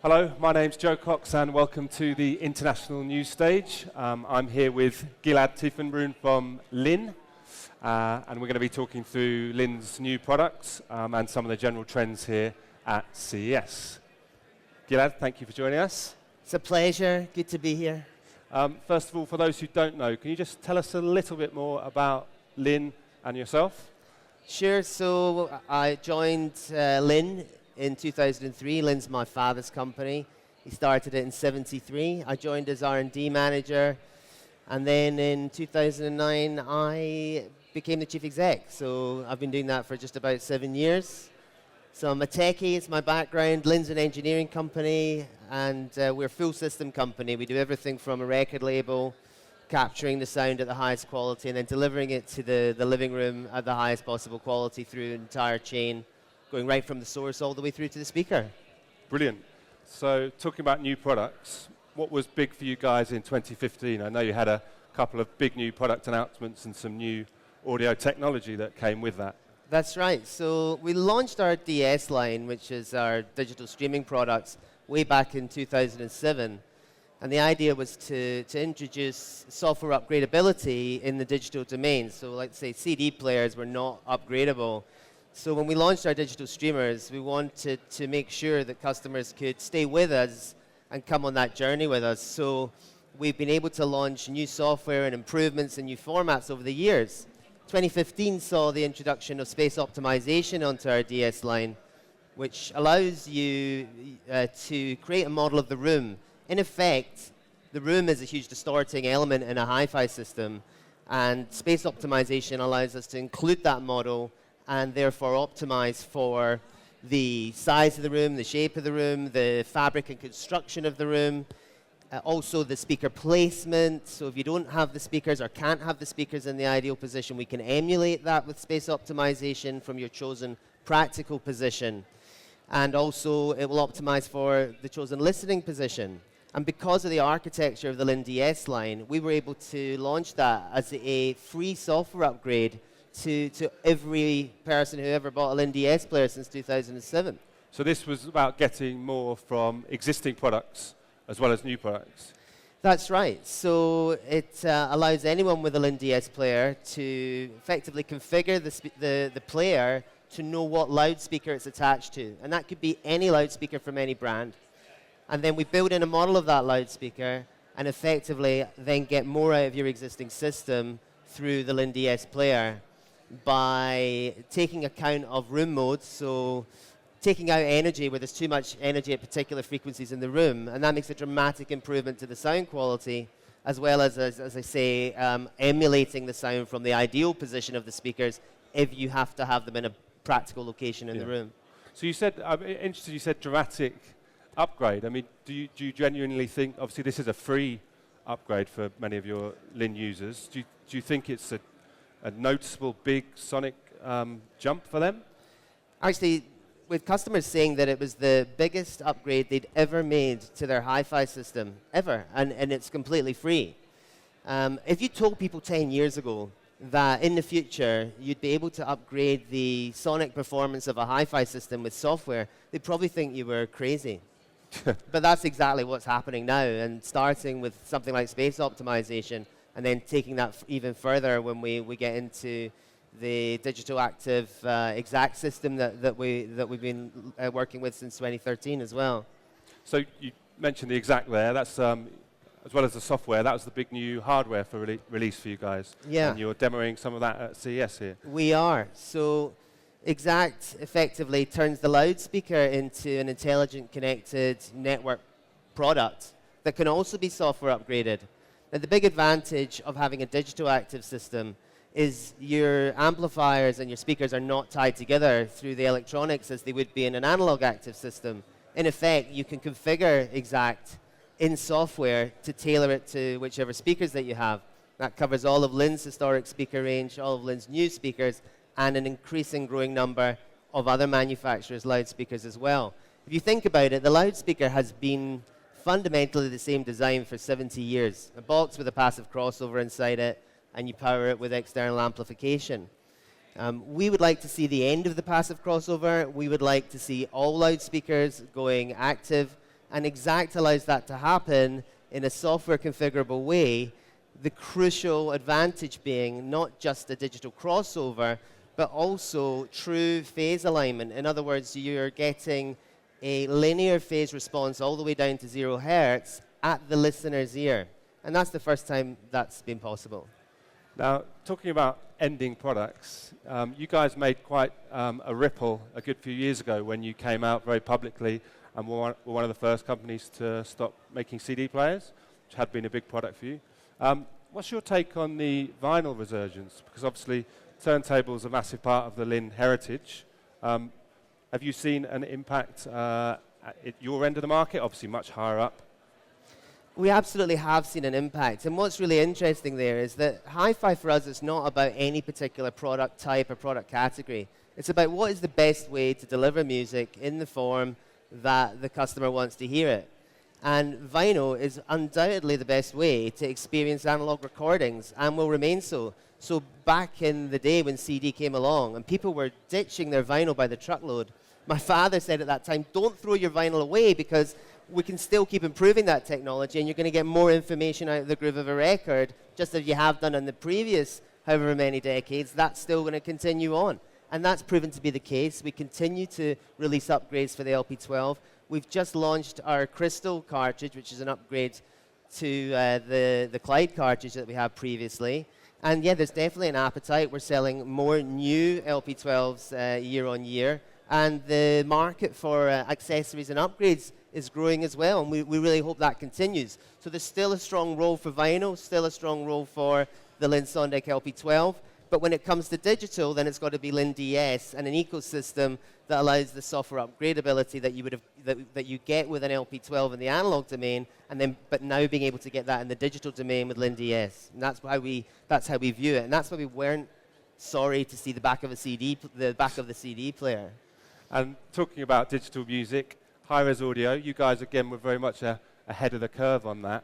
Hello, my name's Joe Cox and welcome to the International News Stage. I'm here with Gilad Tiefenbrun from Linn, and we're going to be talking through Linn's new products and some of the general trends here at CES. Gilad, thank you for joining us. It's a pleasure. Good to be here. First of all, for those who don't know, can you just tell us a little bit more about Linn and yourself? Sure. So I joined Linn in 2003. Linn's my father's company. He started it in '73. I joined as R&D manager, and then in 2009 I became the chief exec. So I've been doing that for just about 7 years. So I'm a techie, it's my background. Linn's an engineering company, and we're a full system company. We do everything from a record label, capturing the sound at the highest quality, and then delivering it to the living room at the highest possible quality through an entire chain, going right from the source all the way through to the speaker. Brilliant. So talking about new products, what was big for you guys in 2015? I know you had a couple of big new product announcements and some new audio technology that came with that. That's right. So we launched our DS line, which is our digital streaming products, way back in 2007. And the idea was to introduce software upgradability in the digital domain. So like say CD players were not upgradable. So when we launched our digital streamers, we wanted to make sure that customers could stay with us and come on that journey with us. So we've been able to launch new software and improvements and new formats over the years. 2015 saw the introduction of space optimization onto our DS line, which allows you to create a model of the room. In effect, the room is a huge distorting element in a hi-fi system, and space optimization allows us to include that model and therefore optimize for the size of the room, the shape of the room, the fabric and construction of the room, also the speaker placement. So if you don't have the speakers or can't have the speakers in the ideal position, we can emulate that with space optimization from your chosen practical position. And also it will optimize for the chosen listening position. And because of the architecture of the Linn DS line, we were able to launch that as a free software upgrade to every person who ever bought a Linn DS player since 2007. So this was about getting more from existing products as well as new products. That's right. So it allows anyone with a Linn DS player to effectively configure the player to know what loudspeaker it's attached to. And that could be any loudspeaker from any brand. And then we build in a model of that loudspeaker and effectively then get more out of your existing system through the Linn DS player by taking account of room modes, so taking out energy where there's too much energy at particular frequencies in the room, and that makes a dramatic improvement to the sound quality, as well as I say, emulating the sound from the ideal position of the speakers if you have to have them in a practical location in the room. So you said, I'm interested, you said dramatic upgrade. I mean, do you genuinely think, obviously this is a free upgrade for many of your Linn users, do you think it's a noticeable big sonic jump for them? Actually, with customers saying that it was the biggest upgrade they'd ever made to their hi-fi system, ever, and it's completely free. If you told people 10 years ago that in the future you'd be able to upgrade the sonic performance of a hi-fi system with software, they'd probably think you were crazy. But that's exactly what's happening now, and starting with something like space optimization, and then taking that even further when we get into the digital active exact system that we've been working with since 2013 as well. So you mentioned the exact there. That's as well as the software. That was the big new hardware for release for you guys. Yeah. And you're demoing some of that at CES here. We are. So exact effectively turns the loudspeaker into an intelligent connected network product that can also be software upgraded. Now, the big advantage of having a digital active system is your amplifiers and your speakers are not tied together through the electronics as they would be in an analog active system. In effect, you can configure exact in software to tailor it to whichever speakers that you have. That covers all of Linn's historic speaker range, all of Linn's new speakers, and an increasing growing number of other manufacturers' loudspeakers as well. If you think about it, the loudspeaker has been fundamentally the same design for 70 years. A box with a passive crossover inside it, and you power it with external amplification. We would like to see the end of the passive crossover. We would like to see all loudspeakers going active And Exact allows that to happen in a software configurable way, the crucial advantage being not just a digital crossover, but also true phase alignment. In other words, you're getting a linear phase response all the way down to 0 hertz at the listener's ear. And that's the first time that's been possible. Now, talking about ending products, you guys made quite a ripple a good few years ago when you came out very publicly and were one of the first companies to stop making CD players, which had been a big product for you. What's your take on the vinyl resurgence? Because obviously, turntables are a massive part of the Linn heritage. Have you seen an impact at your end of the market, obviously much higher up? We absolutely have seen an impact. And what's really interesting there is that hi-fi for us is not about any particular product type or product category. It's about what is the best way to deliver music in the form that the customer wants to hear it. And vinyl is undoubtedly the best way to experience analog recordings and will remain so. So back in the day when CD came along and people were ditching their vinyl by the truckload, my father said at that time, don't throw your vinyl away because we can still keep improving that technology and you're going to get more information out of the groove of a record, just as you have done in the previous however many decades. That's still going to continue on. And that's proven to be the case. We continue to release upgrades for the LP12. We've just launched our Crystal cartridge, which is an upgrade to the Clyde cartridge that we had previously. And yeah, there's definitely an appetite. We're selling more new LP12s year on year. And the market for accessories and upgrades is growing as well, and we really hope that continues. So there's still a strong role for vinyl, still a strong role for the Linn Sondek LP12, but when it comes to digital, then it's got to be Linn DS and an ecosystem that allows the software upgradability that you would have that you get with an LP12 in the analog domain, and then but now being able to get that in the digital domain with Linn DS. And that's how we view it, and that's why we weren't sorry to see the back of the CD player. And talking about digital music, high-res audio, you guys again were very much ahead of the curve on that.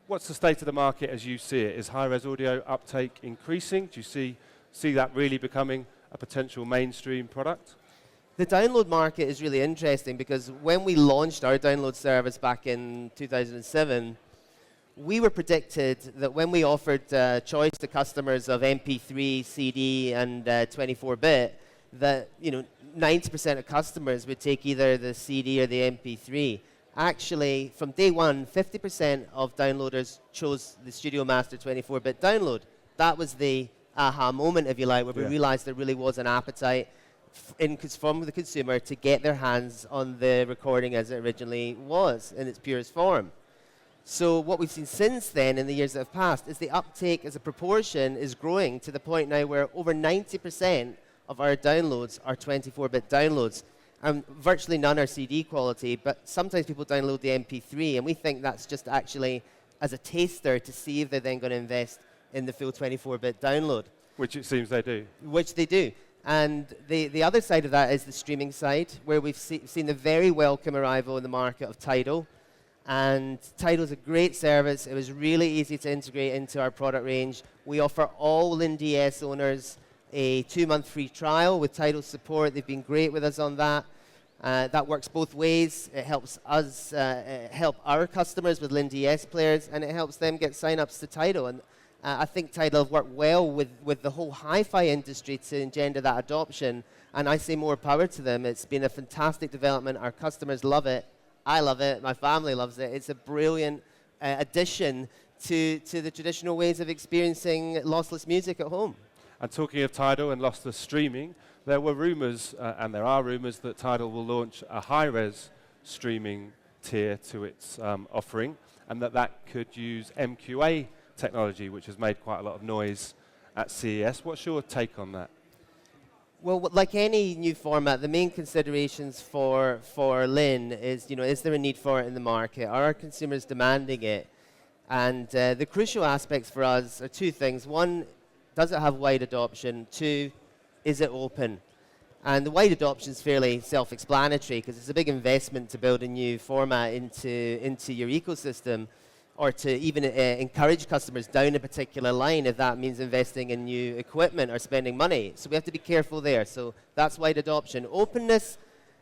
What's the state of the market as you see it? Is high-res audio uptake increasing? Do you see that really becoming a potential mainstream product? The download market is really interesting because when we launched our download service back in 2007, we were predicted that when we offered choice to customers of MP3, CD, and 24-bit, that 90% of customers would take either the CD or the MP3. Actually, from day one, 50% of downloaders chose the Studio Master 24-bit download. That was the aha moment, if you like, where we realized there really was an appetite from the consumer to get their hands on the recording as it originally was in its purest form. So what we've seen since then in the years that have passed is the uptake as a proportion is growing to the point now where over 90% of our downloads are 24-bit downloads. And virtually none are CD quality, but sometimes people download the MP3, and we think that's just actually as a taster to see if they're then going to invest in the full 24-bit download. Which it seems they do. Which they do. And the other side of that is the streaming side, where we've seen the very welcome arrival in the market of Tidal. And Tidal's a great service. It was really easy to integrate into our product range. We offer all Linn DS owners a 2-month free trial with Tidal support. They've been great with us on that. That works both ways. It helps us help our customers with Linn DS players, and it helps them get sign-ups to Tidal. And I think Tidal have worked well with the whole hi-fi industry to engender that adoption, and I say more power to them. It's been a fantastic development. Our customers love it. I love it. My family loves it. It's a brilliant addition to the traditional ways of experiencing lossless music at home. And talking of Tidal and lossless streaming, there were rumours, and there are rumours, that Tidal will launch a high-res streaming tier to its offering, and that could use MQA technology, which has made quite a lot of noise at CES. What's your take on that? Well, like any new format, the main considerations for Linn is, is there a need for it in the market? Are our consumers demanding it? And the crucial aspects for us are two things. One, does it have wide adoption? Two, is it open? And the wide adoption is fairly self-explanatory because it's a big investment to build a new format into your ecosystem, or to even encourage customers down a particular line if that means investing in new equipment or spending money. So we have to be careful there. So that's wide adoption. Openness,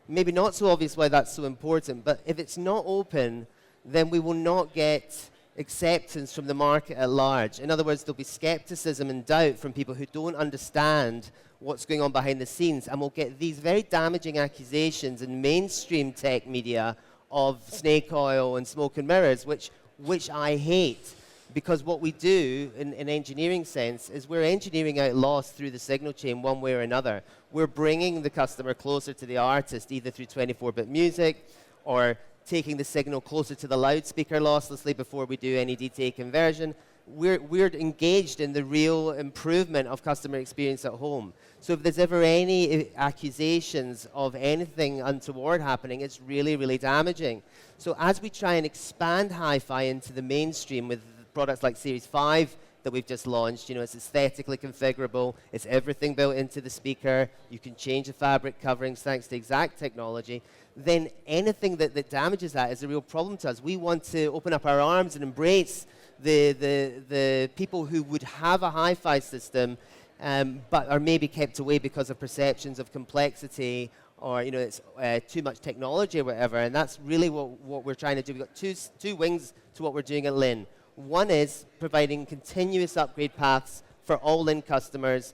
maybe not so obvious why that's so important, but if it's not open, then we will not get acceptance from the market at large. In other words, there'll be skepticism and doubt from people who don't understand what's going on behind the scenes, and we'll get these very damaging accusations in mainstream tech media of snake oil and smoke and mirrors, which I hate, because what we do in engineering sense is we're engineering out loss through the signal chain one way or another. We're bringing the customer closer to the artist, either through 24-bit music or taking the signal closer to the loudspeaker losslessly before we do any DTA conversion. We're engaged in the real improvement of customer experience at home. So if there's ever any accusations of anything untoward happening, it's really, really damaging. So as we try and expand hi-fi into the mainstream with products like Series 5 that we've just launched, it's aesthetically configurable, it's everything built into the speaker, you can change the fabric coverings thanks to exact technology, then anything that damages that is a real problem to us. We want to open up our arms and embrace the people who would have a hi-fi system but are maybe kept away because of perceptions of complexity or it's too much technology or whatever, and that's really what we're trying to do. We've got two wings to what we're doing at Linn. One is providing continuous upgrade paths for all Linn customers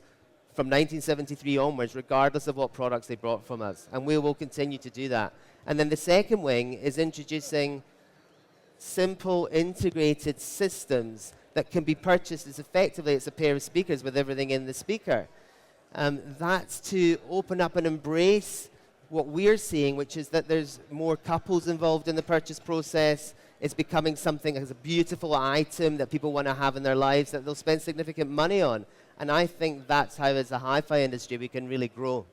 from 1973 onwards, regardless of what products they bought from us, and we will continue to do that. And then the second wing is introducing simple integrated systems that can be purchased as effectively as a pair of speakers with everything in the speaker. That's to open up and embrace what we're seeing, which is that there's more couples involved in the purchase process. It's becoming something as a beautiful item that people want to have in their lives that they'll spend significant money on. And I think that's how, as a hi-fi industry, we can really grow.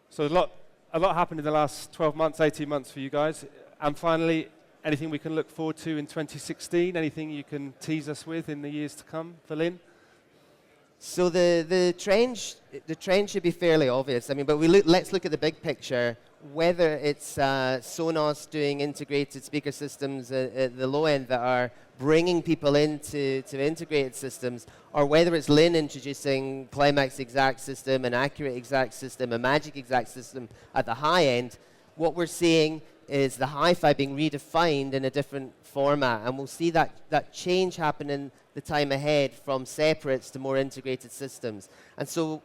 So a lot happened in the last 12 months, 18 months for you guys. And finally, anything we can look forward to in 2016? Anything you can tease us with in the years to come for Linn? So the trend should be fairly obvious. I mean, but let's look at the big picture. Whether it's Sonos doing integrated speaker systems at the low end that are bringing people into integrated systems, or whether it's Linn introducing Climax Exact System, an Accurate Exact System, a Magic Exact System at the high end, what we're seeing is the hi-fi being redefined in a different format, and we'll see that change happen in the time ahead from separates to more integrated systems. And so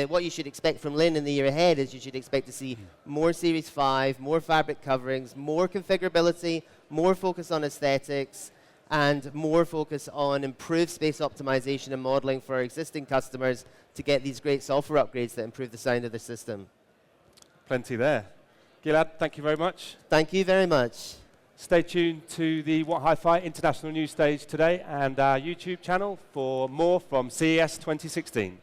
what you should expect from Linn in the year ahead is you should expect to see more Series 5, more fabric coverings, more configurability, more focus on aesthetics, and more focus on improved space optimization and modeling for our existing customers to get these great software upgrades that improve the sound of the system. Plenty there. Gilad, thank you very much. Thank you very much. Stay tuned to the What Hi-Fi International News Stage today and our YouTube channel for more from CES 2016.